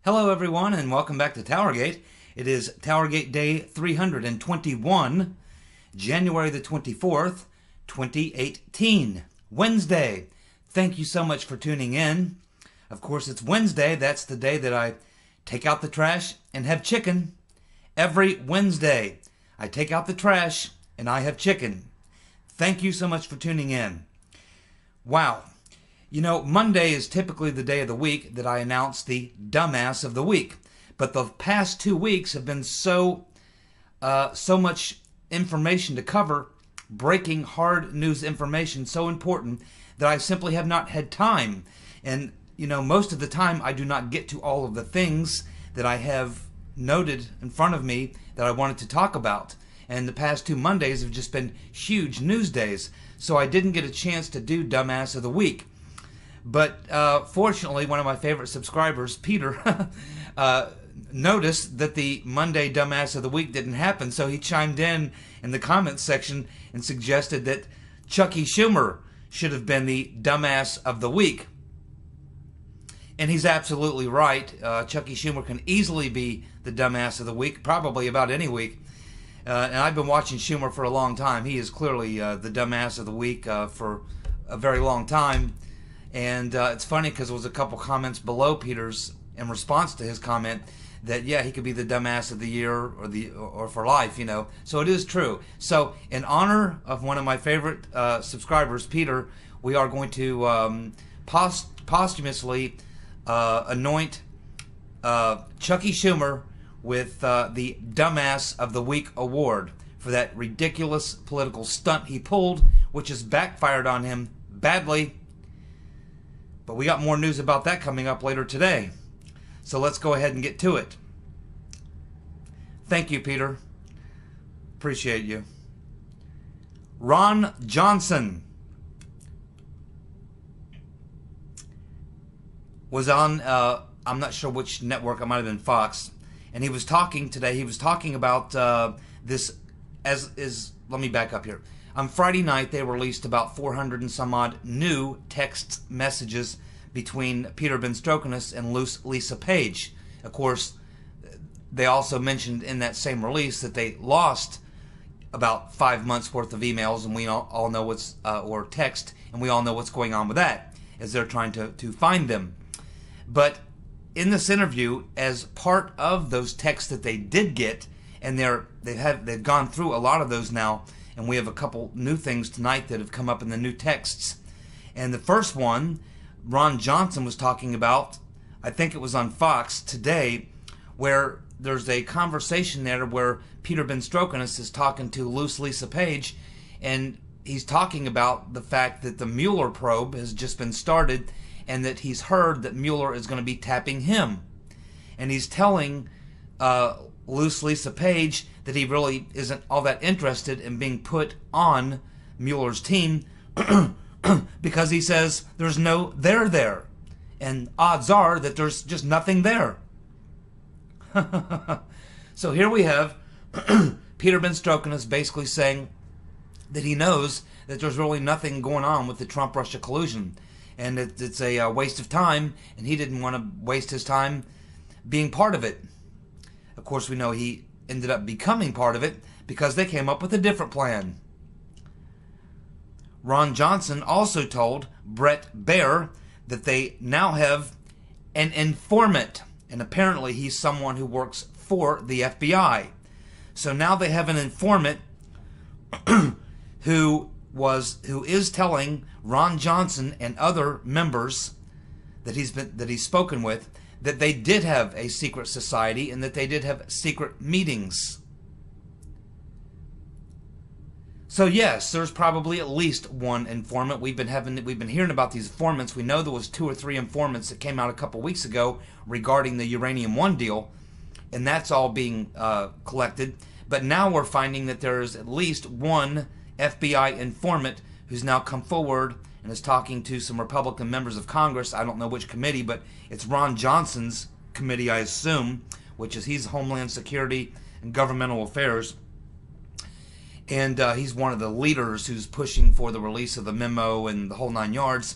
Hello everyone and welcome back to TowerGate. It is TowerGate Day 321, January the 24th, 2018, Wednesday. Thank you so much for tuning in. Of course, it's Wednesday. That's the day that I take out the trash and have chicken. Every Wednesday, I take out the trash and I have chicken. Thank you so much for tuning in. Wow. You know, Monday is typically the day of the week that I announce the dumbass of the week. But the past 2 weeks have been so much information to cover, breaking hard news information, so important, that I simply have not had time. And, you know, most of the time I do not get to all of the things that I have noted in front of me that I wanted to talk about. And the past 2 Mondays have just been huge news days. So I didn't get a chance to do dumbass of the week. But fortunately, one of my favorite subscribers, Peter, noticed that the Monday Dumbass of the Week didn't happen, so he chimed in the comments section and suggested that Chucky Schumer should have been the Dumbass of the Week. And he's absolutely right. Chucky Schumer can easily be the Dumbass of the Week, probably about any week. And I've been watching Schumer for a long time. He is clearly the Dumbass of the Week for a very long time. And it's funny because there was a couple comments below Peter's in response to his comment that, yeah, he could be the dumbass of the year or for life, you know. So it is true. So in honor of one of my favorite subscribers, Peter, we are going to posthumously anoint Chucky Schumer with the Dumbass of the Week award for that ridiculous political stunt he pulled, which has backfired on him badly. But we got more news about that coming up later today. So let's go ahead and get to it. Thank you, Peter. Appreciate you. Ron Johnson was on, I'm not sure which network, it might have been Fox, and he was talking today, he was talking about this, let me back up here. On Friday night, they released about 400 and some odd new text messages between Peter Benstrokenis and Lisa Page. Of course, they also mentioned in that same release that they lost about 5 months worth of emails, and we all know what's, or text, and we all know what's going on with that, as they're trying to find them. But in this interview, as part of those texts that they did get, and they've gone through a lot of those now, and we have a couple new things tonight that have come up in the new texts. And the first one, Ron Johnson was talking about, I think it was on Fox today, where there's a conversation there where Peter Benstrokenis is talking to Lisa Page, and he's talking about the fact that the Mueller probe has just been started, and that he's heard that Mueller is going to be tapping him. And he's telling Lisa Page that he really isn't all that interested in being put on Mueller's team because he says there's no there there. And odds are that there's just nothing there. So here we have Peter Benstrokenis basically saying that he knows that there's really nothing going on with the Trump-Russia collusion. And it's a waste of time, and he didn't want to waste his time being part of it. Of course, we know he ended up becoming part of it because they came up with a different plan. Ron Johnson also told Brett Baier that they now have an informant, and apparently he's someone who works for the FBI. So now they have an informant who is telling Ron Johnson and other members that he's spoken with that they did have a secret society and that they did have secret meetings. So yes, there's probably at least one informant. We've been hearing about these informants. We know there was 2 or 3 informants that came out a couple weeks ago regarding the Uranium One deal, and that's all being collected. But now we're finding that there's at least one FBI informant who's now come forward and is talking to some Republican members of Congress. I don't know which committee, but it's Ron Johnson's committee, I assume, which is he's Homeland Security and Governmental Affairs. And he's one of the leaders who's pushing for the release of the memo and the whole 9 yards.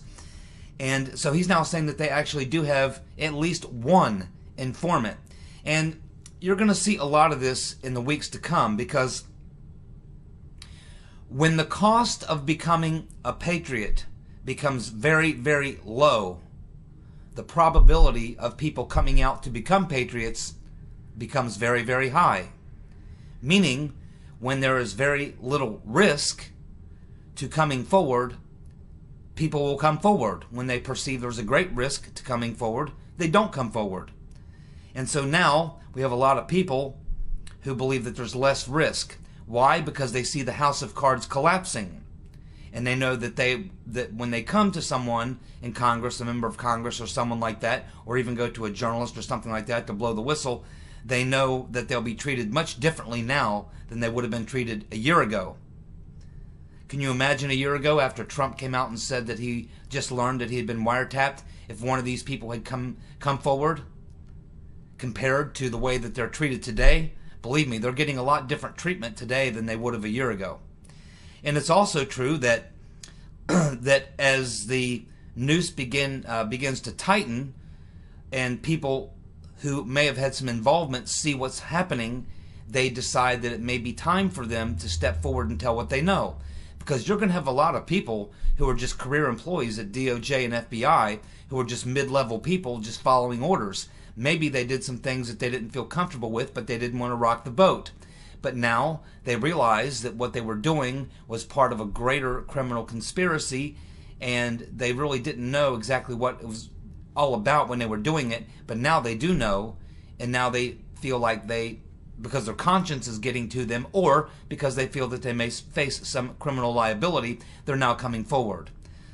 And so he's now saying that they actually do have at least one informant. And you're going to see a lot of this in the weeks to come, because when the cost of becoming a patriot becomes very, very low, the probability of people coming out to become patriots becomes very, very high. Meaning, when there is very little risk to coming forward, people will come forward. When they perceive there's a great risk to coming forward, they don't come forward. And so now we have a lot of people who believe that there's less risk. Why? Because they see the house of cards collapsing. And they know that when they come to someone in Congress, a member of Congress or someone like that, or even go to a journalist or something like that to blow the whistle, they know that they'll be treated much differently now than they would have been treated a year ago. Can you imagine a year ago, after Trump came out and said that he just learned that he had been wiretapped, if one of these people had come forward, compared to the way that they're treated today? Believe me, they're getting a lot different treatment today than they would have a year ago. And it's also true that that as the noose begins to tighten, and people who may have had some involvement see what's happening, they decide that it may be time for them to step forward and tell what they know. Because you're going to have a lot of people who are just career employees at DOJ and FBI, who are just mid-level people just following orders. Maybe they did some things that they didn't feel comfortable with, but they didn't want to rock the boat. But now they realize that what they were doing was part of a greater criminal conspiracy, and they really didn't know exactly what it was all about when they were doing it. But now they do know, and now they feel like because their conscience is getting to them, or because they feel that they may face some criminal liability, they're now coming forward.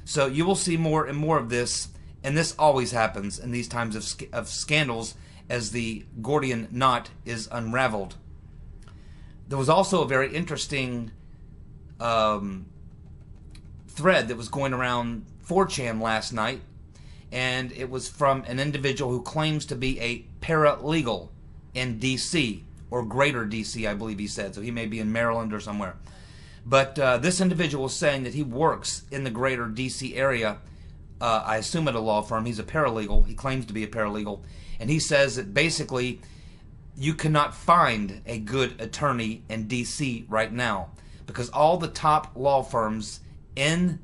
So you will see more and more of this, and this always happens in these times of scandals as the Gordian knot is unraveled. There was also a very interesting thread that was going around 4chan last night, and it was from an individual who claims to be a paralegal in D.C., or greater D.C., I believe he said, so he may be in Maryland or somewhere. But this individual was saying that he works in the greater D.C. area, I assume at a law firm. He's a paralegal. He claims to be a paralegal. And he says that basically you cannot find a good attorney in D.C. right now, because all the top law firms in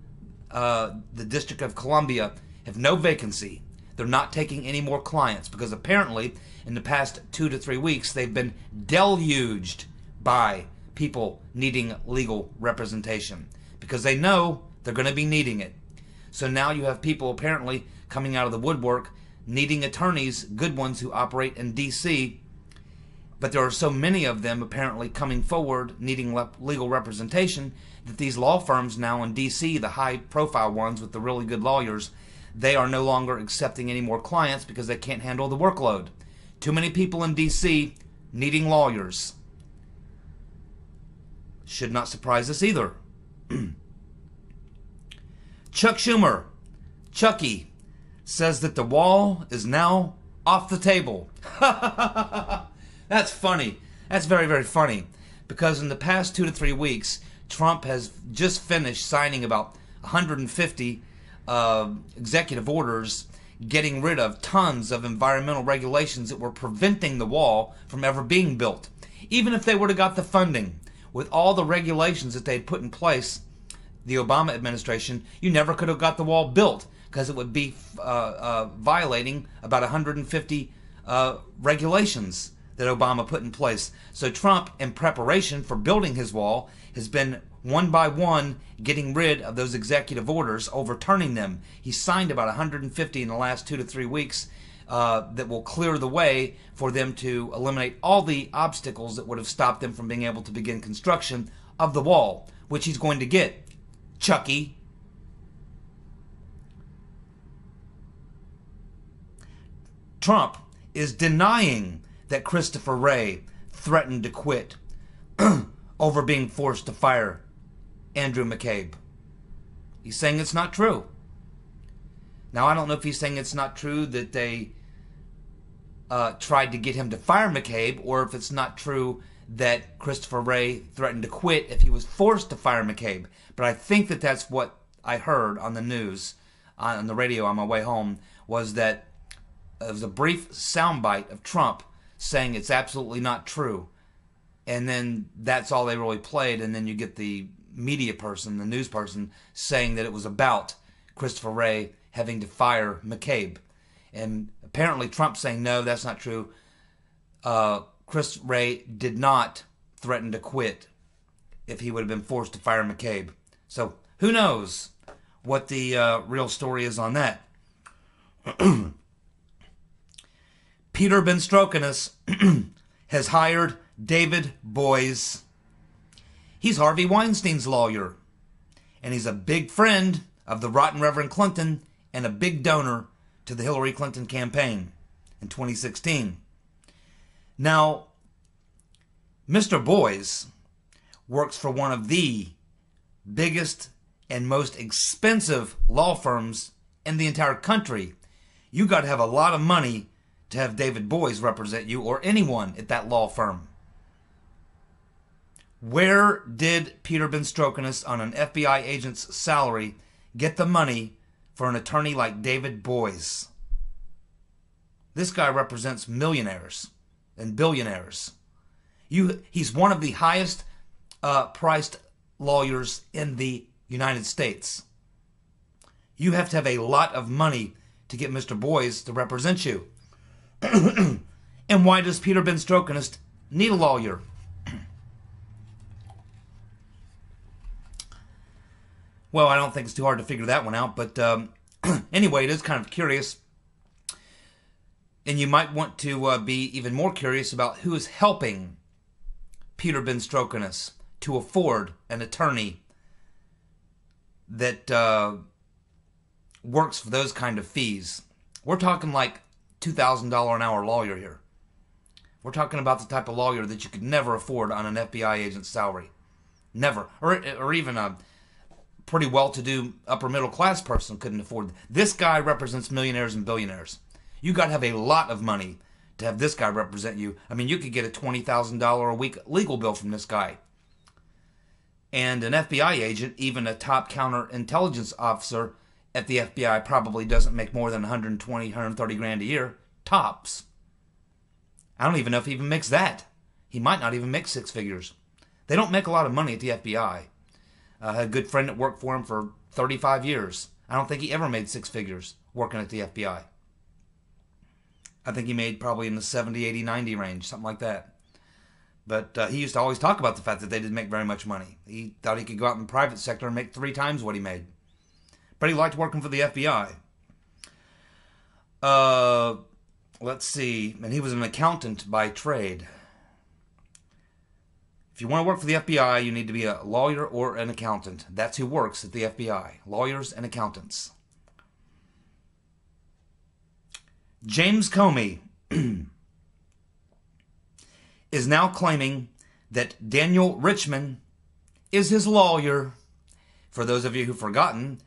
the District of Columbia have no vacancy. They're not taking any more clients, because apparently in the past 2 to 3 weeks they've been deluged by people needing legal representation, because they know they're going to be needing it. So now you have people apparently coming out of the woodwork needing attorneys, good ones who operate in D.C., but there are so many of them apparently coming forward needing legal representation that these law firms now in D.C., the high-profile ones with the really good lawyers, they are no longer accepting any more clients because they can't handle the workload. Too many people in D.C. needing lawyers. Should not surprise us either. Chuck Schumer, Chucky, says that the wall is now off the table. That's funny. That's very, very funny. Because in the past 2 to 3 weeks, Trump has just finished signing about 150 executive orders getting rid of tons of environmental regulations that were preventing the wall from ever being built. Even if they would have got the funding, with all the regulations that they'd put in place, the Obama administration, you never could have got the wall built, because it would be violating about 150 regulations that Obama put in place. So Trump, in preparation for building his wall, has been one by one getting rid of those executive orders, overturning them. He signed about 150 in the last 2 to 3 weeks that will clear the way for them to eliminate all the obstacles that would have stopped them from being able to begin construction of the wall, which he's going to get. Chucky. Trump is denying that Christopher Wray threatened to quit over being forced to fire Andrew McCabe. He's saying it's not true. Now, I don't know if he's saying it's not true that they tried to get him to fire McCabe, or if it's not true that Christopher Wray threatened to quit if he was forced to fire McCabe. But I think that that's what I heard on the news, on the radio on my way home, was that it was a brief soundbite of Trump saying it's absolutely not true. And then that's all they really played. And then you get the media person, the news person, saying that it was about Christopher Wray having to fire McCabe. And apparently Trump saying, no, that's not true. Chris Wray did not threaten to quit if he would have been forced to fire McCabe. So who knows what the real story is on that. Peter Benstrokinus has hired David Boies. He's Harvey Weinstein's lawyer, and he's a big friend of the rotten Reverend Clinton and a big donor to the Hillary Clinton campaign in 2016. Now, Mr. Boies works for one of the biggest and most expensive law firms in the entire country. You got to have a lot of money to have David Boies represent you, or anyone at that law firm. Where did Peter Benstrokinus, on an FBI agent's salary, get the money for an attorney like David Boies? This guy represents millionaires and billionaires. He's one of the highest priced lawyers in the United States. You have to have a lot of money to get Mr. Boies to represent you. And why does Peter Benstrokinus need a lawyer? Well, I don't think it's too hard to figure that one out, but anyway, it is kind of curious. And you might want to be even more curious about who is helping Peter Benstrokinus to afford an attorney that works for those kind of fees. We're talking like $2,000 an hour lawyer here. We're talking about the type of lawyer that you could never afford on an FBI agent's salary. Never. Or even a pretty well-to-do upper-middle-class person couldn't afford. This guy represents millionaires and billionaires. You got to have a lot of money to have this guy represent you. I mean, you could get a $20,000 a week legal bill from this guy. And an FBI agent, even a top counterintelligence officer at the FBI, probably doesn't make more than 120, 130 grand a year, tops. I don't even know if he even makes that. He might not even make six figures. They don't make a lot of money at the FBI. I had a good friend that worked for him for 35 years. I don't think he ever made six figures working at the FBI. I think he made probably in the 70, 80, 90 range, something like that. But he used to always talk about the fact that they didn't make very much money. He thought he could go out in the private sector and make 3 times what he made. But he liked working for the FBI. Let's see. And he was an accountant by trade. If you want to work for the FBI, you need to be a lawyer or an accountant. That's who works at the FBI. Lawyers and accountants. James Comey is now claiming that Daniel Richman is his lawyer. For those of you who've forgotten,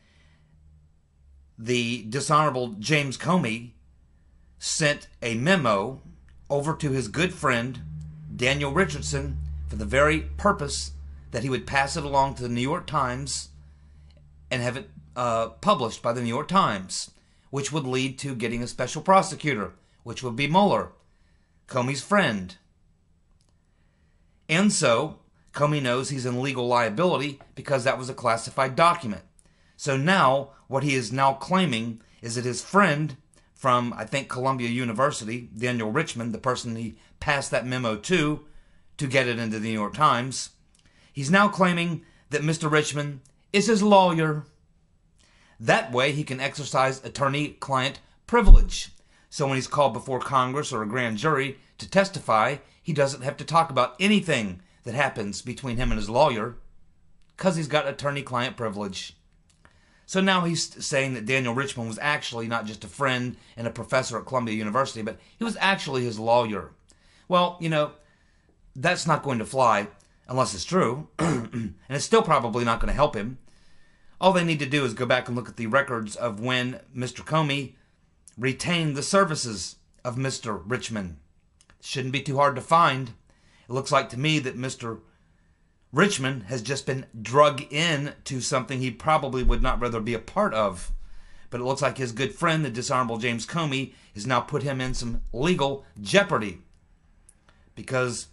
the dishonorable James Comey sent a memo over to his good friend Daniel Richardson for the very purpose that he would pass it along to the New York Times and have it published by the New York Times, which would lead to getting a special prosecutor, which would be Mueller, Comey's friend. And so, Comey knows he's in legal liability because that was a classified document. So now, what he is now claiming is that his friend from, I think, Columbia University, Daniel Richman, the person he passed that memo to get it into the New York Times, he's now claiming that Mr. Richman is his lawyer. That way, he can exercise attorney-client privilege. So when he's called before Congress or a grand jury to testify, he doesn't have to talk about anything that happens between him and his lawyer because he's got attorney-client privilege. So now he's saying that Daniel Richman was actually not just a friend and a professor at Columbia University, but he was actually his lawyer. Well, you know, that's not going to fly unless it's true, and it's still probably not going to help him. All they need to do is go back and look at the records of when Mr. Comey retained the services of Mr. Richman. Shouldn't be too hard to find. It looks like to me that Mr. Richman has just been drug in to something he probably would not rather be a part of. But it looks like his good friend, the dishonorable James Comey, has now put him in some legal jeopardy. Because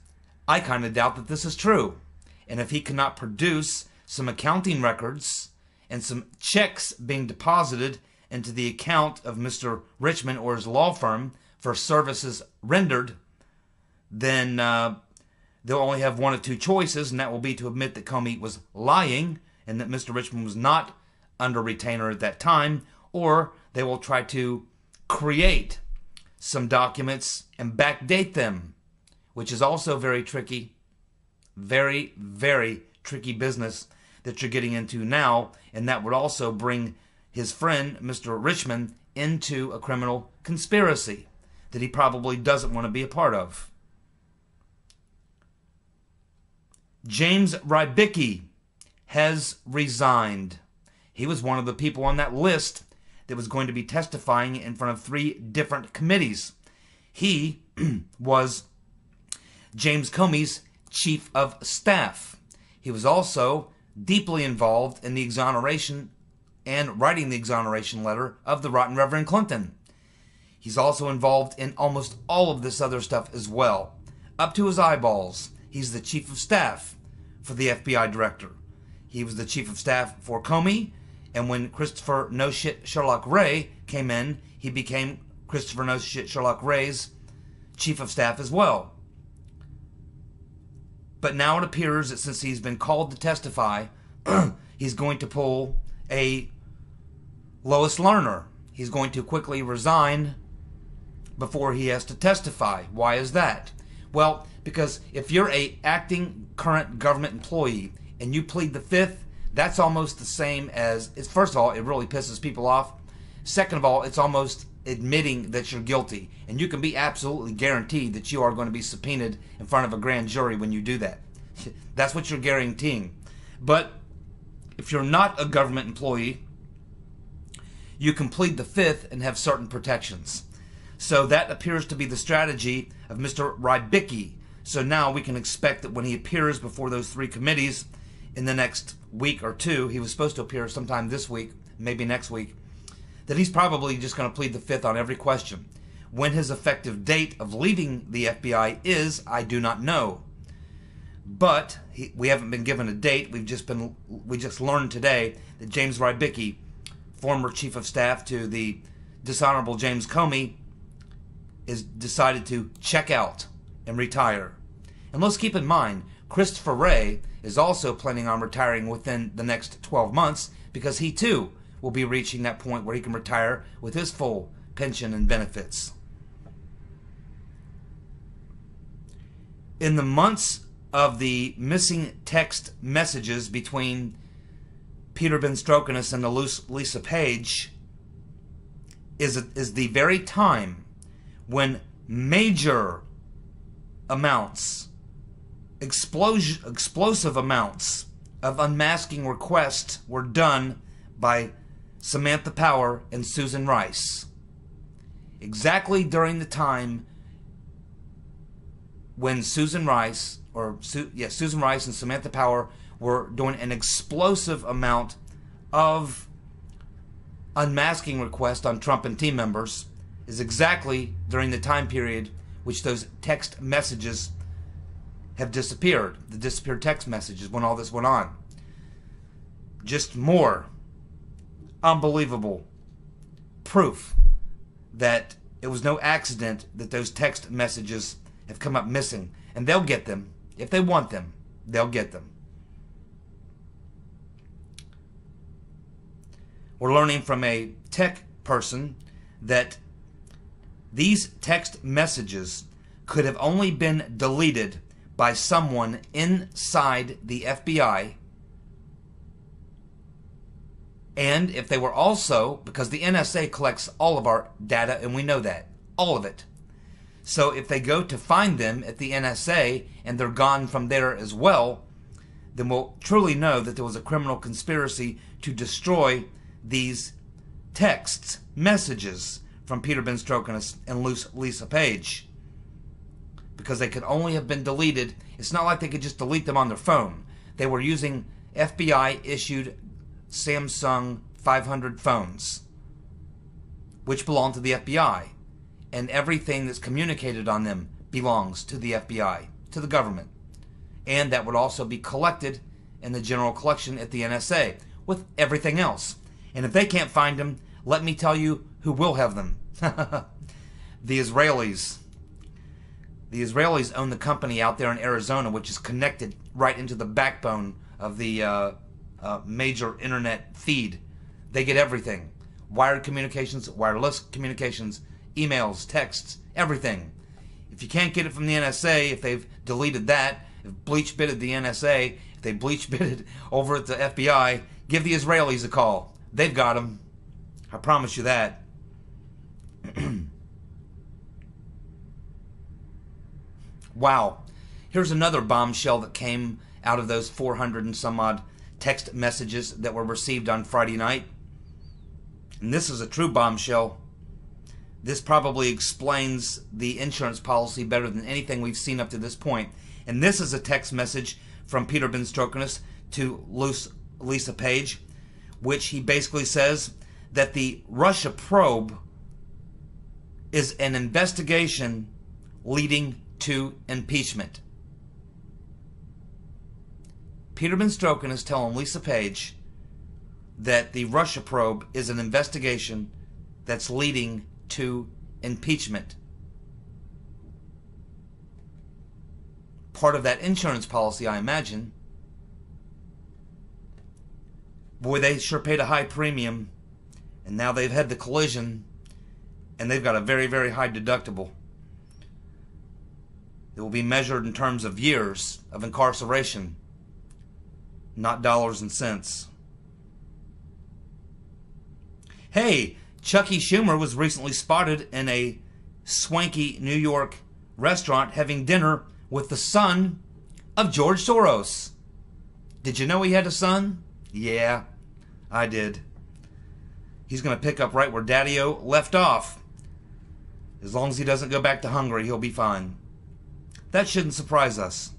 I kind of doubt that this is true. And if he cannot produce some accounting records and some checks being deposited into the account of Mr. Richmond or his law firm for services rendered, then they'll only have one of two choices, and that will be to admit that Comey was lying and that Mr. Richmond was not under retainer at that time, or they will try to create some documents and backdate them, which is also very tricky. Very, very tricky business that you're getting into now, and that would also bring his friend, Mr. Richmond, into a criminal conspiracy that he probably doesn't want to be a part of. James Rybicki has resigned. He was one of the people on that list that was going to be testifying in front of 3 different committees. He was James Comey's chief of staff. He was also deeply involved in the exoneration and writing the exoneration letter of the rotten Reverend Clinton. He's also involved in almost all of this other stuff as well. Up to his eyeballs. He's the chief of staff for the FBI director. He was the chief of staff for Comey, and when Christopher No Shit Sherlock Ray came in, he became Christopher No Shit Sherlock Ray's chief of staff as well. But now it appears that since he's been called to testify, he's going to pull a Lois Lerner. He's going to quickly resign before he has to testify. Why is that? Well, because if you're a acting current government employee and you plead the fifth, that's almost the same as, first of all, it really pisses people off. Second of all, it's almost admitting that you're guilty. And you can be absolutely guaranteed that you are going to be subpoenaed in front of a grand jury when you do that. That's what you're guaranteeing. But if you're not a government employee, you can plead the fifth and have certain protections. So that appears to be the strategy of Mr. Rybicki. So now we can expect that when he appears before those 3 committees in the next week or 2, he was supposed to appear sometime this week, maybe next week, that he's probably just going to plead the fifth on every question. When his effective date of leaving the FBI is, I do not know. But we haven't been given a date. We just learned today that James Rybicki, former chief of staff to the dishonorable James Comey, is decided to check out and retire. And let's keep in mind, Christopher Wray is also planning on retiring within the next 12 months because he too will be reaching that point where he can retire with his full pension and benefits. In the months of the missing text messages between Peter Benstrokinus and the Lisa Page is the very time when major amounts, explosive amounts of unmasking requests were done by Samantha Power and Susan Rice. Exactly during the time when Susan Rice and Samantha Power were doing an explosive amount of unmasking requests on Trump and team members, is exactly during the time period which those text messages have disappeared. The disappeared text messages when all this went on. Just more unbelievable proof that it was no accident that those text messages have come up missing. And they'll get them. If they want them, they'll get them. We're learning from a tech person that these text messages could have only been deleted by someone inside the FBI. And if they were also, because the NSA collects all of our data, and we know that, all of it. So if they go to find them at the NSA and they're gone from there as well, then we'll truly know that there was a criminal conspiracy to destroy these texts, messages from Peter Benstrokinus and Lisa Page. Because they could only have been deleted. It's not like they could just delete them on their phone. They were using FBI-issued Samsung 500 phones. which belong to the FBI. And everything that's communicated on them belongs to the FBI, to the government. And that would also be collected in the general collection at the NSA with everything else. And if they can't find them, let me tell you who will have them. The Israelis. The Israelis own the company out there in Arizona, which is connected right into the backbone of the major internet feed. They get everything. Wired communications, wireless communications, emails, texts, everything. If you can't get it from the NSA, if they've deleted that, if bleach-bitted the NSA, if they bleach-bitted over at the FBI, give the Israelis a call. They've got them. I promise you that. Wow. Here's another bombshell that came out of those 400 and some odd text messages that were received on Friday night. And this is a true bombshell. This probably explains the insurance policy better than anything we've seen up to this point. And this is a text message from Peter Benstrokenis to Lisa Page, which he basically says that the Russia probe is an investigation leading to impeachment. Peter Benstrokenis is telling Lisa Page that the Russia probe is an investigation that's leading to impeachment. Part of that insurance policy, I imagine. Boy, they sure paid a high premium, and now they've had the collision, and they've got a very, very high deductible. It will be measured in terms of years of incarceration, not dollars and cents. Hey, Chucky Schumer was recently spotted in a swanky New York restaurant having dinner with the son of George Soros. Did you know he had a son? Yeah, I did. He's going to pick up right where Daddy-O left off. As long as he doesn't go back to Hungary, he'll be fine. That shouldn't surprise us.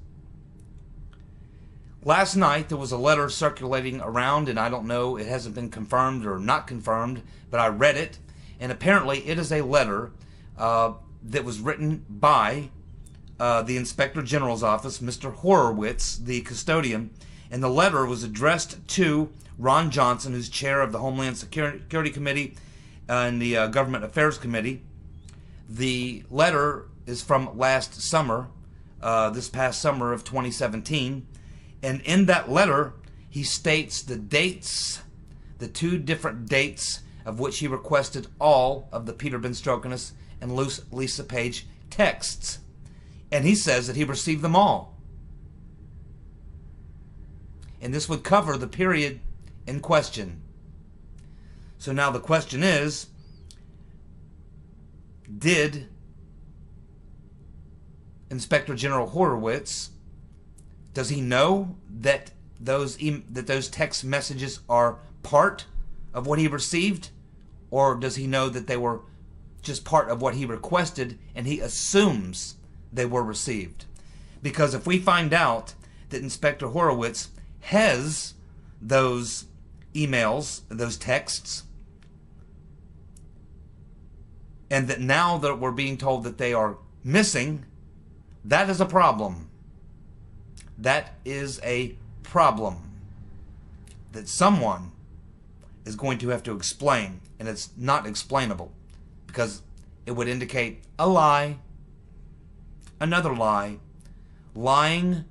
Last night, there was a letter circulating around, and I don't know, it hasn't been confirmed or not confirmed, but I read it, and apparently it is a letter that was written by the Inspector General's office, Mr. Horowitzs, the custodian, and the letter was addressed to Ron Johnson, who's chair of the Homeland Security Committee and the Government Affairs Committee. The letter is from last summer, this past summer of 2017, and in that letter, he states the dates, the 2 different dates of which he requested all of the Peter Benstrokenis and Lisa Page texts. And he says that he received them all. And this would cover the period in question. So now the question is, did Inspector General Horowitzs, does he know that those text messages are part of what he received? Or does he know that they were just part of what he requested and he assumes they were received? Because if we find out that Inspector Horowitzs has those emails, those texts, and that now that we're being told that they are missing, that is a problem. That is a problem that someone is going to have to explain, and it's not explainable because it would indicate a lie, another lie, lying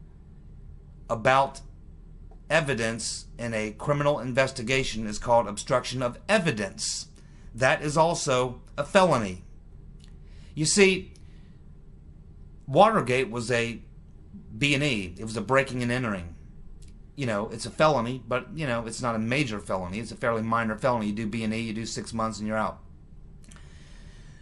about evidence in a criminal investigation is called obstruction of evidence. That is also a felony. You see, Watergate was a B&E. It was a breaking and entering. You know, it's a felony, but, you know, it's not a major felony. It's a fairly minor felony. You do B&E, you do 6 months, and you're out.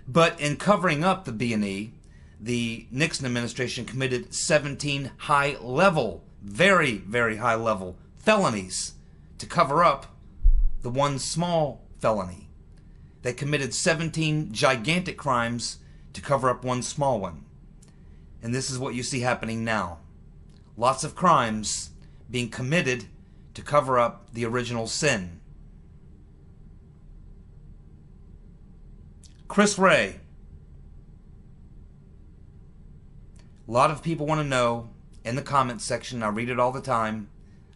But in covering up the B&E, the Nixon administration committed 17 high-level, very, very high-level felonies to cover up the one small felony. They committed 17 gigantic crimes to cover up one small one. And this is what you see happening now. Lots of crimes being committed to cover up the original sin. Chris Wray. A lot of people want to know in the comments section. I read it all the time.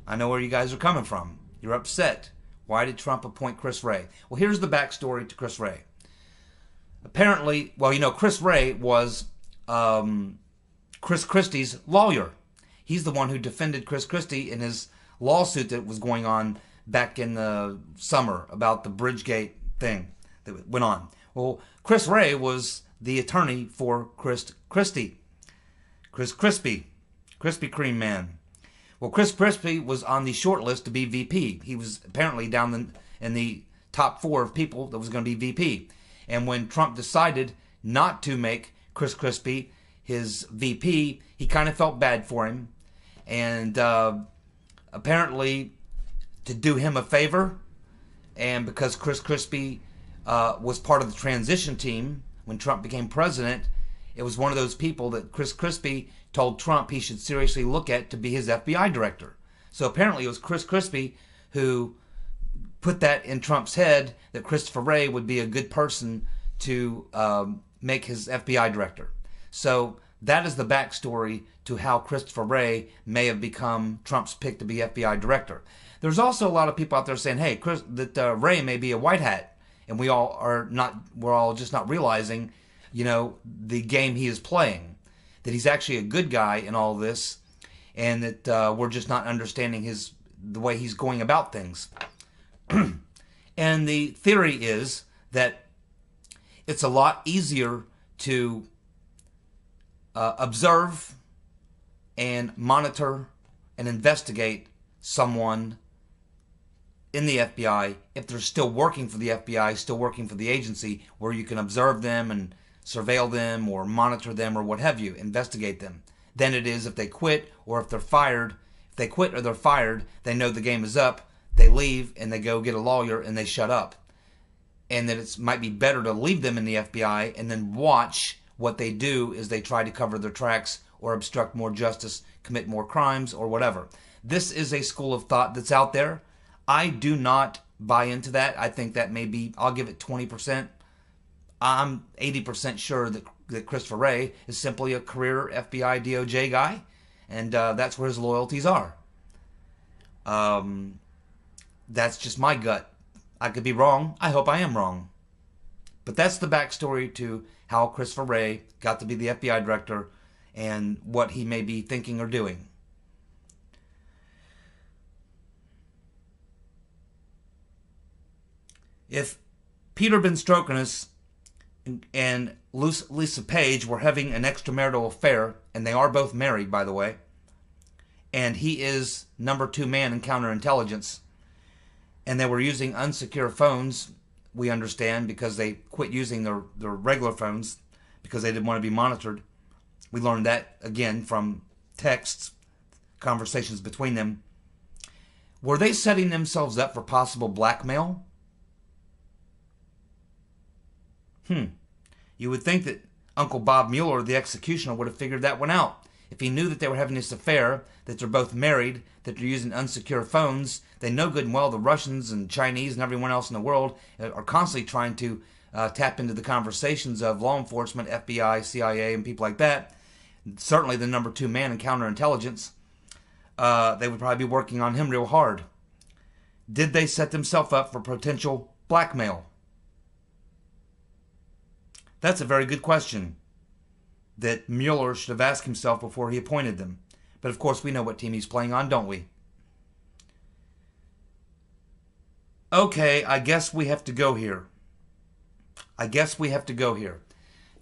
I know where you guys are coming from. You're upset. Why did Trump appoint Chris Wray? Well, here's the backstory to Chris Wray. Apparently, well, you know, Chris Wray was Chris Christie's lawyer. He's the one who defended Chris Christie in his lawsuit that was going on back in the summer about the Bridgegate thing that went on. Well, Chris Wray was the attorney for Chris Christie. Chris Crispy, Krispy Kreme man. Well, Chris Crispy was on the short list to be VP. He was apparently down in the top 4 of people that was going to be VP. And when Trump decided not to make Chris Crispy his VP, he kind of felt bad for him. And apparently, to do him a favor, and because Chris Crispy was part of the transition team when Trump became president, it was one of those people that Chris Crispy told Trump he should seriously look at to be his FBI director. So apparently it was Chris Crispy who put that in Trump's head that Christopher Wray would be a good person to make his FBI director. So that is the backstory to how Christopher Wray may have become Trump's pick to be FBI director. There's also a lot of people out there saying, hey, that Wray may be a white hat, and we're all just not realizing, you know, the game he is playing, that he's actually a good guy in all this, and that we're just not understanding the way he's going about things. And the theory is that it's a lot easier to observe and monitor and investigate someone in the FBI if they're still working for the FBI, still working for the agency, where you can observe them and surveil them or monitor them or what have you, investigate them, than it is if they quit or if they're fired. If they quit or they're fired, they know the game is up, they leave and they go get a lawyer and they shut up. And that it might be better to leave them in the FBI and then watch what they do as they try to cover their tracks or obstruct more justice, commit more crimes or whatever. This is a school of thought that's out there. I do not buy into that. I think that maybe, I'll give it 20%. I'm 80% sure that Christopher Wray is simply a career FBI DOJ guy, and that's where his loyalties are. That's just my gut. I could be wrong. I hope I am wrong. But that's the backstory to how Christopher Wray got to be the FBI director and what he may be thinking or doing. If Peter Ben Strokinus and Lisa Page were having an extramarital affair, and they are both married, by the way, and he is number 2 man in counterintelligence, and they were using unsecure phones, we understand, because they quit using their regular phones because they didn't want to be monitored. We learned that, again, from texts, conversations between them. Were they setting themselves up for possible blackmail? You would think that Uncle Bob Mueller, the executioner, would have figured that one out. If he knew that they were having this affair, that they're both married, that they're using unsecure phones, they know good and well the Russians and Chinese and everyone else in the world are constantly trying to tap into the conversations of law enforcement, FBI, CIA, and people like that. Certainly the number 2 man in counterintelligence. They would probably be working on him real hard. Did they set themselves up for potential blackmail? That's a very good question that Mueller should have asked himself before he appointed them. But of course we know what team he's playing on, don't we? Okay, I guess we have to go here.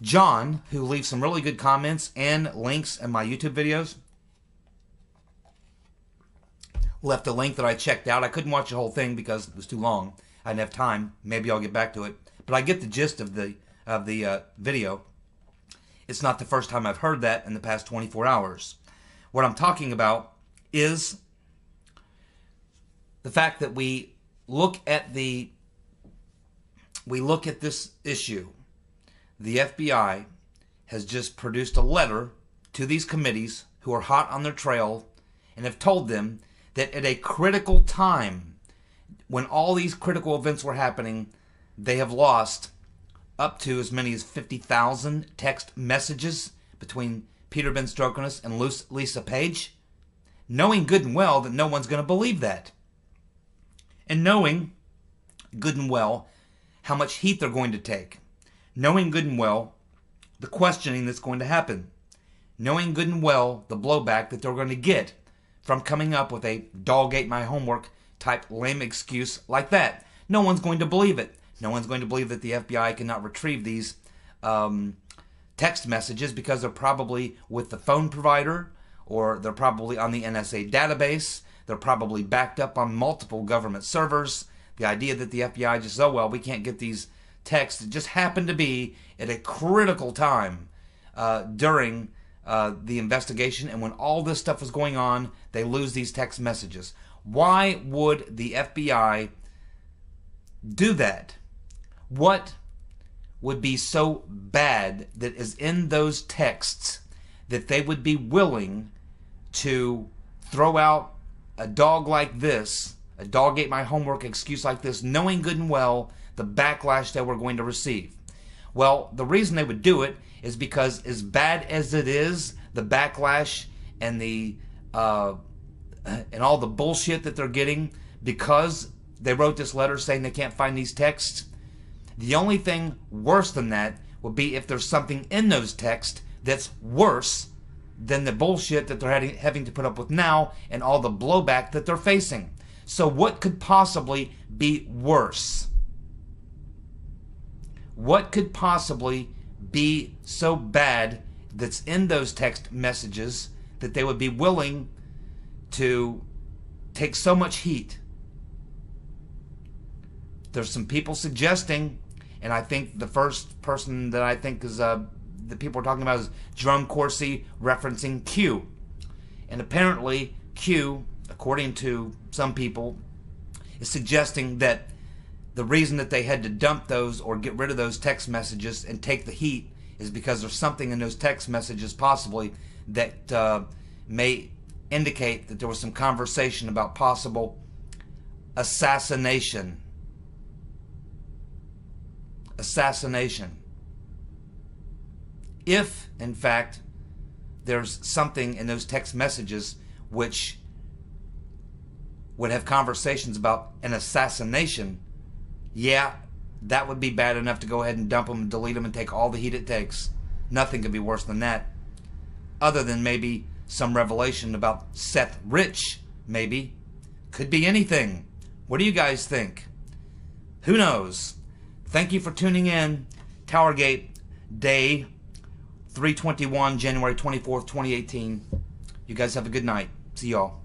John, who leaves some really good comments and links in my YouTube videos, left a link that I checked out. I couldn't watch the whole thing because it was too long. I didn't have time. Maybe I'll get back to it. But I get the gist of the video. It's not the first time I've heard that in the past 24 hours. What I'm talking about is the fact that we look at this issue. The FBI has just produced a letter to these committees who are hot on their trail and have told them that at a critical time, when all these critical events were happening, they have lost up to as many as 50,000 text messages between Peter Ben Strokonis and Lisa Page, knowing good and well that no one's going to believe that. And knowing good and well how much heat they're going to take. Knowing good and well the questioning that's going to happen. Knowing good and well the blowback that they're going to get from coming up with a dog ate my homework type lame excuse like that. No one's going to believe it. No one's going to believe that the FBI cannot retrieve these text messages because they're probably with the phone provider, or they're probably on the NSA database. They're probably backed up on multiple government servers. The idea that the FBI just, oh well, we can't get these texts. It just happened to be at a critical time during the investigation, and when all this stuff was going on, they lose these text messages. Why would the FBI do that? What would be so bad that is in those texts that they would be willing to throw out a dog like this, a dog ate my homework excuse like this, knowing good and well the backlash that we're going to receive? Well, the reason they would do it is because, as bad as it is, the backlash and the and all the bullshit that they're getting because they wrote this letter saying they can't find these texts, the only thing worse than that would be if there's something in those texts that's worse than the bullshit that they're having to put up with now and all the blowback that they're facing. So what could possibly be worse? What could possibly be so bad that's in those text messages that they would be willing to take so much heat? There's some people suggesting, and I think the first person that I think is that people are talking about is Jerome Corsi, referencing Q. And apparently Q, according to some people, is suggesting that the reason that they had to dump those or get rid of those text messages and take the heat is because there's something in those text messages possibly that may indicate that there was some conversation about possible assassination. Assassination. If, in fact, there's something in those text messages which would have conversations about an assassination, yeah, that would be bad enough to go ahead and dump them and delete them and take all the heat it takes. Nothing could be worse than that. Other than maybe some revelation about Seth Rich, maybe. Could be anything. What do you guys think? Who knows? Thank you for tuning in. TowerGate Day 321, January 24th, 2018. You guys have a good night. See y'all.